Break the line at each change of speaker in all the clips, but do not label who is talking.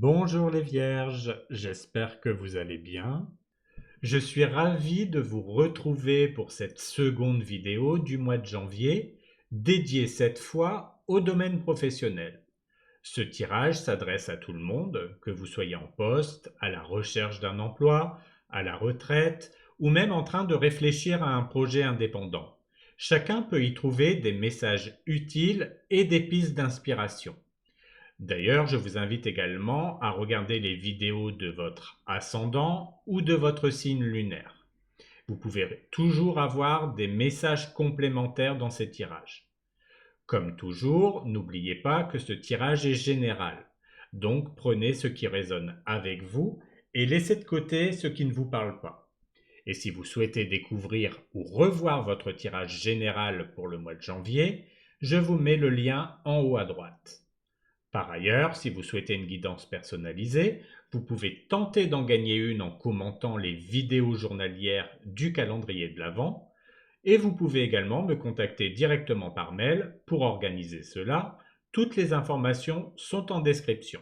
Bonjour les vierges, j'espère que vous allez bien. Je suis ravi de vous retrouver pour cette seconde vidéo du mois de janvier, dédiée cette fois au domaine professionnel. Ce tirage s'adresse à tout le monde, que vous soyez en poste, à la recherche d'un emploi, à la retraite ou même en train de réfléchir à un projet indépendant. Chacun peut y trouver des messages utiles et des pistes d'inspiration. D'ailleurs, je vous invite également à regarder les vidéos de votre ascendant ou de votre signe lunaire. Vous pouvez toujours avoir des messages complémentaires dans ces tirages. Comme toujours, n'oubliez pas que ce tirage est général. Donc prenez ce qui résonne avec vous et laissez de côté ce qui ne vous parle pas. Et si vous souhaitez découvrir ou revoir votre tirage général pour le mois de janvier, je vous mets le lien en haut à droite. Par ailleurs, si vous souhaitez une guidance personnalisée, vous pouvez tenter d'en gagner une en commentant les vidéos journalières du calendrier de l'Avent et vous pouvez également me contacter directement par mail pour organiser cela. Toutes les informations sont en description.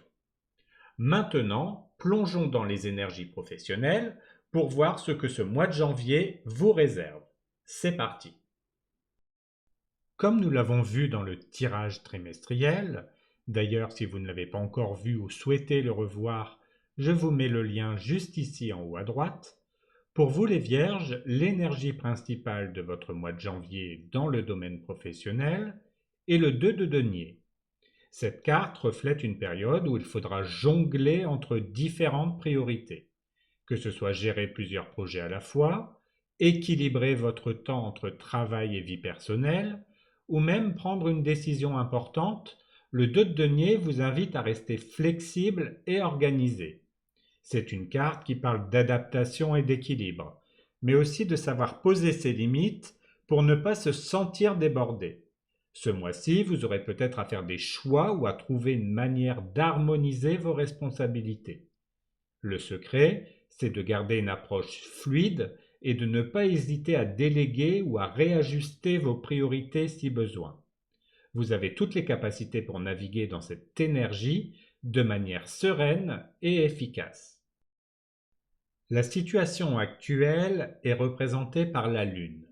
Maintenant, plongeons dans les énergies professionnelles pour voir ce que ce mois de janvier vous réserve. C'est parti! Comme nous l'avons vu dans le tirage trimestriel, d'ailleurs si vous ne l'avez pas encore vu ou souhaitez le revoir, je vous mets le lien juste ici en haut à droite. Pour vous les vierges, l'énergie principale de votre mois de janvier dans le domaine professionnel est le 2 de denier. Cette carte reflète une période où il faudra jongler entre différentes priorités, que ce soit gérer plusieurs projets à la fois, équilibrer votre temps entre travail et vie personnelle, ou même prendre une décision importante. Le 2 de denier vous invite à rester flexible et organisé. C'est une carte qui parle d'adaptation et d'équilibre, mais aussi de savoir poser ses limites pour ne pas se sentir débordé. Ce mois-ci, vous aurez peut-être à faire des choix ou à trouver une manière d'harmoniser vos responsabilités. Le secret, c'est de garder une approche fluide et de ne pas hésiter à déléguer ou à réajuster vos priorités si besoin. Vous avez toutes les capacités pour naviguer dans cette énergie de manière sereine et efficace. La situation actuelle est représentée par la Lune.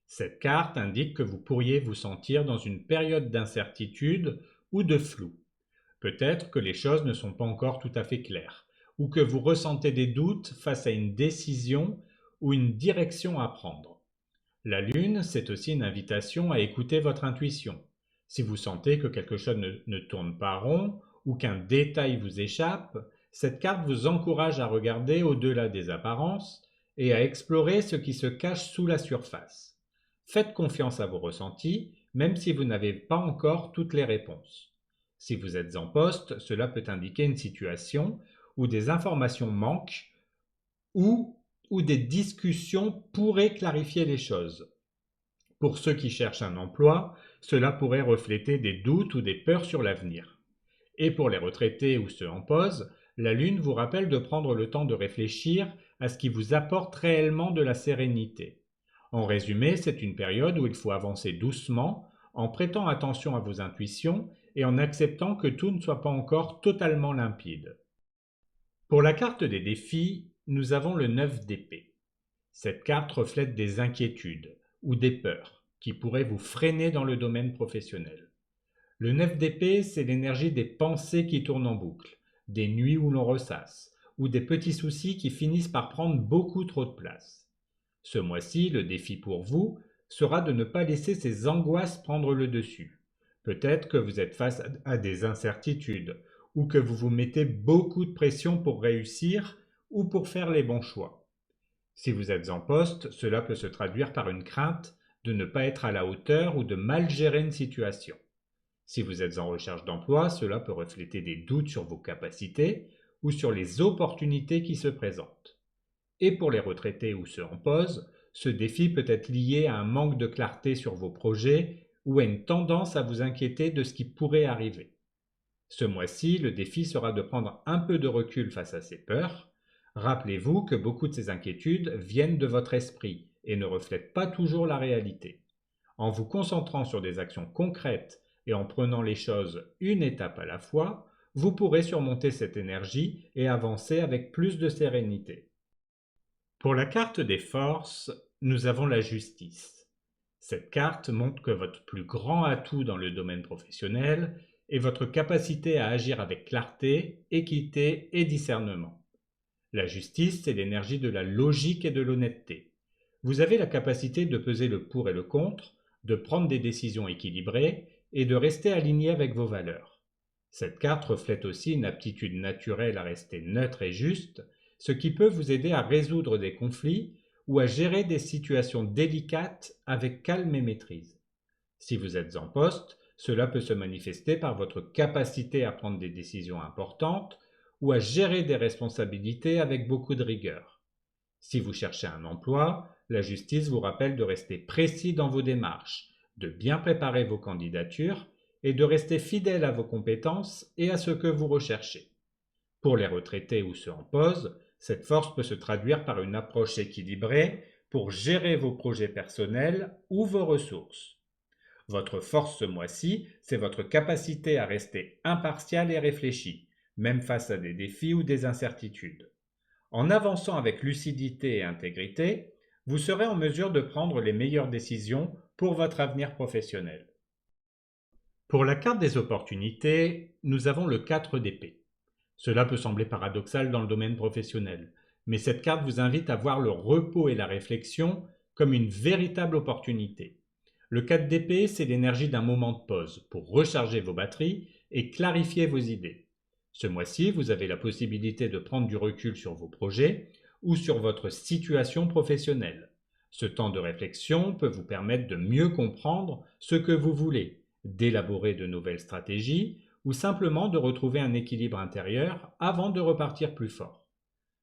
Cette carte indique que vous pourriez vous sentir dans une période d'incertitude ou de flou. Peut-être que les choses ne sont pas encore tout à fait claires, ou que vous ressentez des doutes face à une décision ou une direction à prendre. La Lune, c'est aussi une invitation à écouter votre intuition. Si vous sentez que quelque chose ne tourne pas rond ou qu'un détail vous échappe, cette carte vous encourage à regarder au-delà des apparences et à explorer ce qui se cache sous la surface. Faites confiance à vos ressentis, même si vous n'avez pas encore toutes les réponses. Si vous êtes en poste, cela peut indiquer une situation où des informations manquent ou où des discussions pourraient clarifier les choses. Pour ceux qui cherchent un emploi, cela pourrait refléter des doutes ou des peurs sur l'avenir. Et pour les retraités ou ceux en pause, la Lune vous rappelle de prendre le temps de réfléchir à ce qui vous apporte réellement de la sérénité. En résumé, c'est une période où il faut avancer doucement, en prêtant attention à vos intuitions et en acceptant que tout ne soit pas encore totalement limpide. Pour la carte des défis, nous avons le 9 d'épée. Cette carte reflète des inquiétudes ou des peurs qui pourraient vous freiner dans le domaine professionnel. Le 9 d'épée, c'est l'énergie des pensées qui tournent en boucle, des nuits où l'on ressasse, ou des petits soucis qui finissent par prendre beaucoup trop de place. Ce mois-ci, le défi pour vous sera de ne pas laisser ces angoisses prendre le dessus. Peut-être que vous êtes face à des incertitudes, ou que vous vous mettez beaucoup de pression pour réussir ou pour faire les bons choix. Si vous êtes en poste, cela peut se traduire par une crainte de ne pas être à la hauteur ou de mal gérer une situation. Si vous êtes en recherche d'emploi, cela peut refléter des doutes sur vos capacités ou sur les opportunités qui se présentent. Et pour les retraités ou ceux en pause, ce défi peut être lié à un manque de clarté sur vos projets ou à une tendance à vous inquiéter de ce qui pourrait arriver. Ce mois-ci, le défi sera de prendre un peu de recul face à ces peurs. Rappelez-vous que beaucoup de ces inquiétudes viennent de votre esprit et ne reflètent pas toujours la réalité. En vous concentrant sur des actions concrètes et en prenant les choses une étape à la fois, vous pourrez surmonter cette énergie et avancer avec plus de sérénité. Pour la carte des forces, nous avons la justice. Cette carte montre que votre plus grand atout dans le domaine professionnel est votre capacité à agir avec clarté, équité et discernement. La justice, c'est l'énergie de la logique et de l'honnêteté. Vous avez la capacité de peser le pour et le contre, de prendre des décisions équilibrées et de rester aligné avec vos valeurs. Cette carte reflète aussi une aptitude naturelle à rester neutre et juste, ce qui peut vous aider à résoudre des conflits ou à gérer des situations délicates avec calme et maîtrise. Si vous êtes en poste, cela peut se manifester par votre capacité à prendre des décisions importantes ou à gérer des responsabilités avec beaucoup de rigueur. Si vous cherchez un emploi, la justice vous rappelle de rester précis dans vos démarches, de bien préparer vos candidatures et de rester fidèle à vos compétences et à ce que vous recherchez. Pour les retraités ou ceux en pause, cette force peut se traduire par une approche équilibrée pour gérer vos projets personnels ou vos ressources. Votre force ce mois-ci, c'est votre capacité à rester impartial et réfléchi, même face à des défis ou des incertitudes. En avançant avec lucidité et intégrité, vous serez en mesure de prendre les meilleures décisions pour votre avenir professionnel. Pour la carte des opportunités, nous avons le 4 d'épée. Cela peut sembler paradoxal dans le domaine professionnel, mais cette carte vous invite à voir le repos et la réflexion comme une véritable opportunité. Le 4 d'épée, c'est l'énergie d'un moment de pause pour recharger vos batteries et clarifier vos idées. Ce mois-ci, vous avez la possibilité de prendre du recul sur vos projets ou sur votre situation professionnelle. Ce temps de réflexion peut vous permettre de mieux comprendre ce que vous voulez, d'élaborer de nouvelles stratégies ou simplement de retrouver un équilibre intérieur avant de repartir plus fort.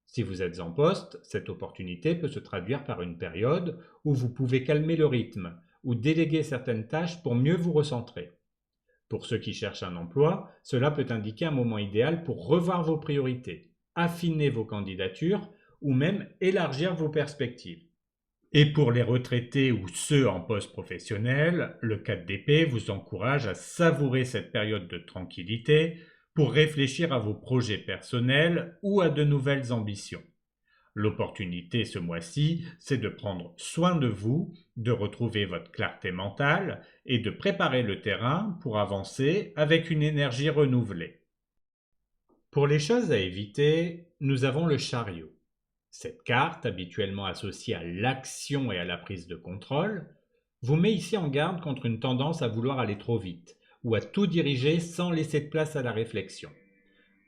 Si vous êtes en poste, cette opportunité peut se traduire par une période où vous pouvez calmer le rythme ou déléguer certaines tâches pour mieux vous recentrer. Pour ceux qui cherchent un emploi, cela peut indiquer un moment idéal pour revoir vos priorités, affiner vos candidatures ou même élargir vos perspectives. Et pour les retraités ou ceux en poste professionnel, le 4 d'épée vous encourage à savourer cette période de tranquillité pour réfléchir à vos projets personnels ou à de nouvelles ambitions. L'opportunité ce mois-ci, c'est de prendre soin de vous, de retrouver votre clarté mentale et de préparer le terrain pour avancer avec une énergie renouvelée. Pour les choses à éviter, nous avons le chariot. Cette carte, habituellement associée à l'action et à la prise de contrôle, vous met ici en garde contre une tendance à vouloir aller trop vite ou à tout diriger sans laisser de place à la réflexion.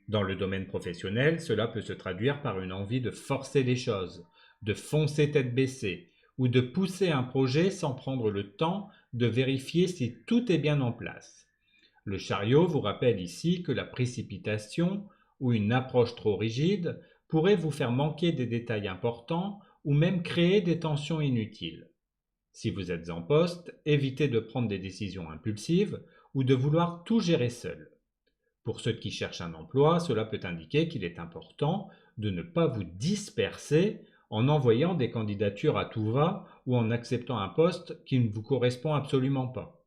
Dans le domaine professionnel, cela peut se traduire par une envie de forcer les choses, de foncer tête baissée ou de pousser un projet sans prendre le temps de vérifier si tout est bien en place. Le chariot vous rappelle ici que la précipitation ou une approche trop rigide pourrait vous faire manquer des détails importants ou même créer des tensions inutiles. Si vous êtes en poste, évitez de prendre des décisions impulsives ou de vouloir tout gérer seul. Pour ceux qui cherchent un emploi, cela peut indiquer qu'il est important de ne pas vous disperser en envoyant des candidatures à tout va ou en acceptant un poste qui ne vous correspond absolument pas.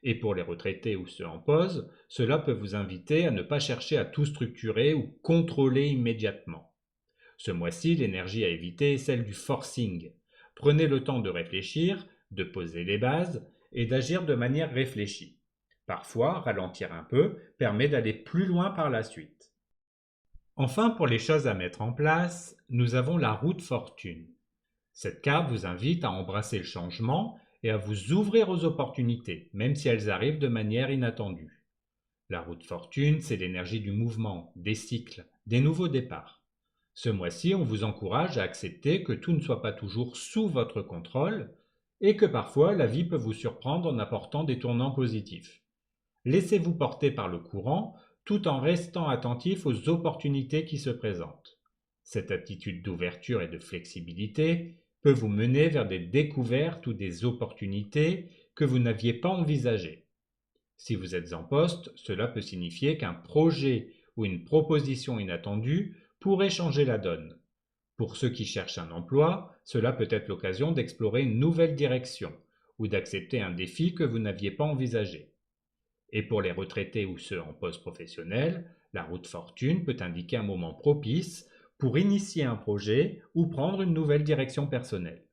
Et pour les retraités ou ceux en pause, cela peut vous inviter à ne pas chercher à tout structurer ou contrôler immédiatement. Ce mois-ci, l'énergie à éviter est celle du forcing. Prenez le temps de réfléchir, de poser les bases et d'agir de manière réfléchie. Parfois, ralentir un peu permet d'aller plus loin par la suite. Enfin, pour les choses à mettre en place, nous avons la roue de fortune. Cette carte vous invite à embrasser le changement et à vous ouvrir aux opportunités, même si elles arrivent de manière inattendue. La roue de fortune, c'est l'énergie du mouvement, des cycles, des nouveaux départs. Ce mois-ci, on vous encourage à accepter que tout ne soit pas toujours sous votre contrôle et que parfois la vie peut vous surprendre en apportant des tournants positifs. Laissez-vous porter par le courant tout en restant attentif aux opportunités qui se présentent. Cette attitude d'ouverture et de flexibilité peut vous mener vers des découvertes ou des opportunités que vous n'aviez pas envisagées. Si vous êtes en poste, cela peut signifier qu'un projet ou une proposition inattendue pourrait changer la donne. Pour ceux qui cherchent un emploi, cela peut être l'occasion d'explorer une nouvelle direction ou d'accepter un défi que vous n'aviez pas envisagé. Et pour les retraités ou ceux en poste professionnel, La roue de fortune peut indiquer un moment propice pour initier un projet ou prendre une nouvelle direction personnelle.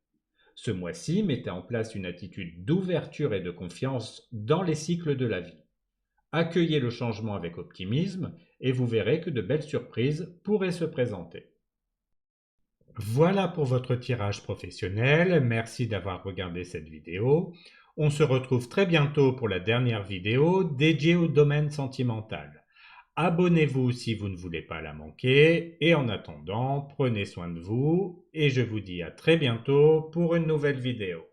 Ce mois-ci, mettez en place une attitude d'ouverture et de confiance dans les cycles de la vie. Accueillez le changement avec optimisme et vous verrez que de belles surprises pourraient se présenter. Voilà pour votre tirage professionnel. Merci d'avoir regardé cette vidéo. On se retrouve très bientôt pour la dernière vidéo dédiée au domaine sentimental. Abonnez-vous si vous ne voulez pas la manquer et en attendant, prenez soin de vous et je vous dis à très bientôt pour une nouvelle vidéo.